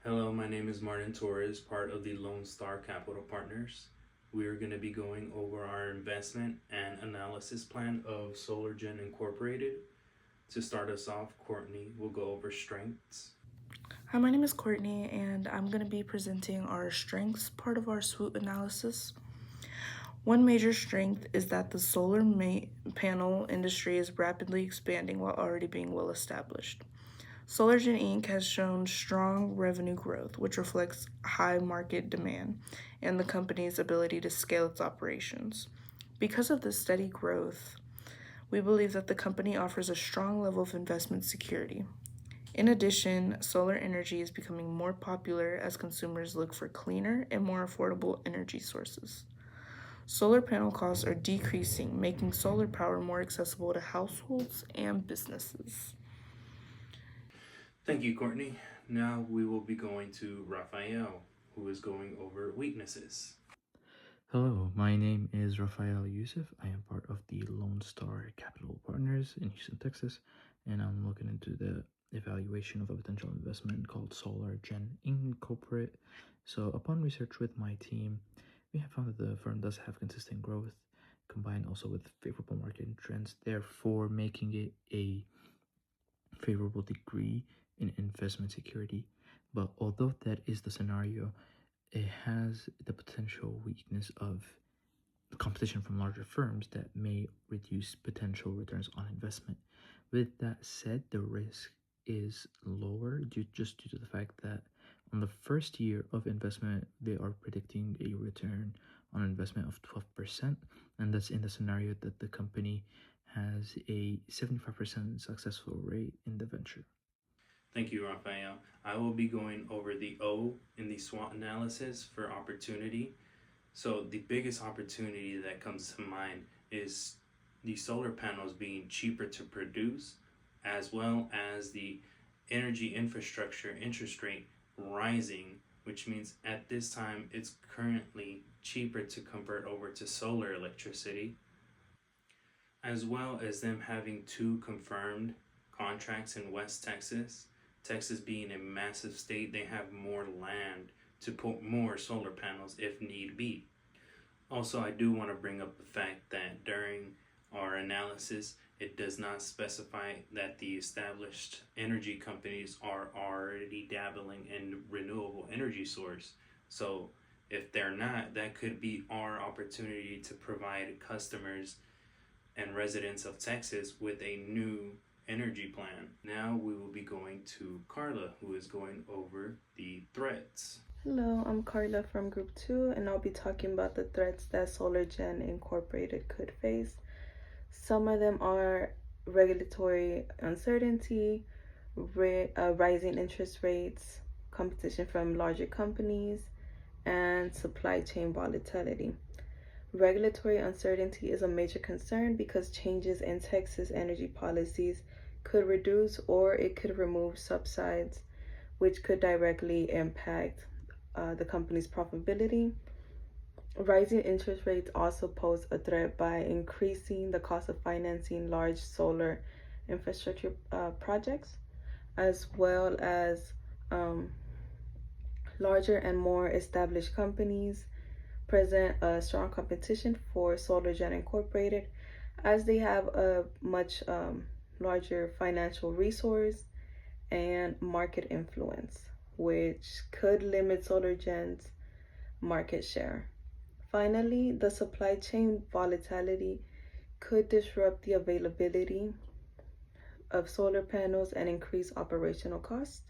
Hello, my name is Martin Torres, part of the Lone Star Capital Partners. We are going to be going over our investment and analysis plan of SolarGen Incorporated. To start us off, Courtney will go over strengths. Hi, my name is Courtney, and I'm going to be presenting our strengths part of our SWOT analysis. One major strength is that the panel industry is rapidly expanding while already being well established. SolarGen Inc. has shown strong revenue growth, which reflects high market demand and the company's ability to scale its operations. Because of this steady growth, we believe that the company offers a strong level of investment security. In addition, solar energy is becoming more popular as consumers look for cleaner and more affordable energy sources. Solar panel costs are decreasing, making solar power more accessible to households and businesses. Thank you, Courtney. Now we will be going to Raphael, who is going over weaknesses. Hello, my name is Rafael Youssef. I am part of the Lone Star Capital Partners in Houston, Texas, and I'm looking into the evaluation of a potential investment called Solar Gen Incorporate. So, upon research with my team, we have found that the firm does have consistent growth combined also with favorable market trends, therefore making it a favorable degree in investment security. But although that is the scenario, it has the potential weakness of competition from larger firms that may reduce potential returns on investment. With that said, the risk is lower due to the fact that on the first year of investment, they are predicting a return on investment of 12%, and that's in the scenario that the company has a 75% successful rate in the venture. Thank you, Raphael. I will be going over the O in the SWOT analysis for opportunity. So, the biggest opportunity that comes to mind is the solar panels being cheaper to produce, as well as the energy infrastructure interest rate rising, which means at this time it's currently cheaper to convert over to solar electricity, as well as them having two confirmed contracts in West Texas. Texas being a massive state, they have more land to put more solar panels if need be. Also, I do want to bring up the fact that during our analysis, it does not specify that the established energy companies are already dabbling in renewable energy source. So, if they're not, that could be our opportunity to provide customers and residents of Texas with a new energy plan. Now we will be going to Carla, who is going over the threats. Hello, I'm Carla from Group 2, and I'll be talking about the threats that SolarGen Incorporated could face. Some of them are regulatory uncertainty, rising interest rates, competition from larger companies, and supply chain volatility. Regulatory uncertainty is a major concern because changes in Texas energy policies could reduce or it could remove subsides, which could directly impact the company's profitability. Rising interest rates also pose a threat by increasing the cost of financing large solar infrastructure projects, as well as um, larger and more established companies present a strong competition for SolarGen Incorporated, as they have a much larger financial resource and market influence, which could limit SolarGen's market share. Finally, the supply chain volatility could disrupt the availability of solar panels and increase operational costs,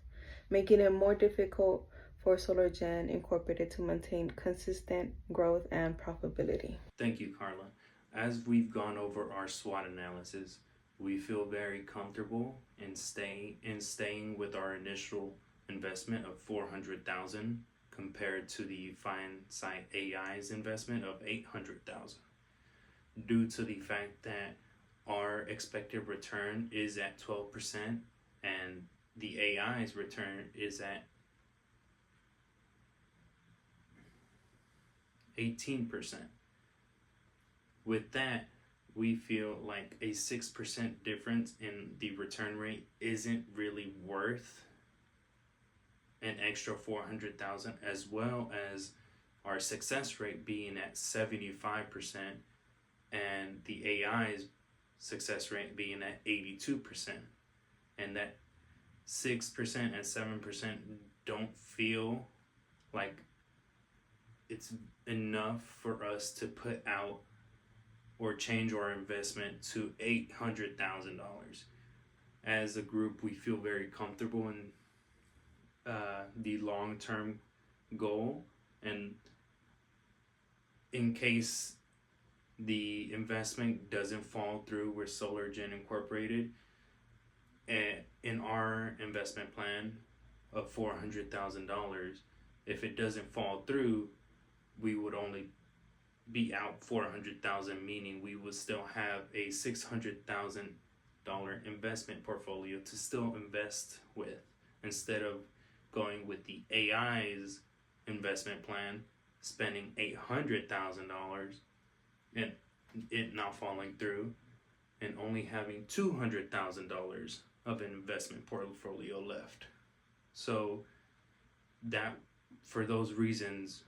making it more difficult for SolarGen Incorporated to maintain consistent growth and profitability. Thank you, Carla. As we've gone over our SWOT analysis, we feel very comfortable in staying with our initial investment of 400,000 compared to the Finesight AI's investment of 800,000, due to the fact that our expected return is at 12% and the AI's return is at 18%. With that, we feel like a 6% difference in the return rate isn't really worth an extra 400,000, as well as our success rate being at 75% and the AI's success rate being at 82%, and that 6% and 7% don't feel like it's enough for us to put out or change our investment to $800,000. As a group, we feel very comfortable in the long-term goal, and in case the investment doesn't fall through with SolarGen Incorporated, and in our investment plan of $400,000, if it doesn't fall through, we would only be out $400,000, meaning we would still have a $600,000 investment portfolio to still invest with, instead of going with the AI's investment plan, spending $800,000 and it not falling through, and only having $200,000 of an investment portfolio left. So that, for those reasons,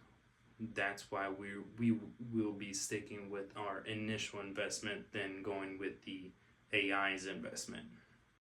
that's why we will be sticking with our initial investment than going with the AI's investment.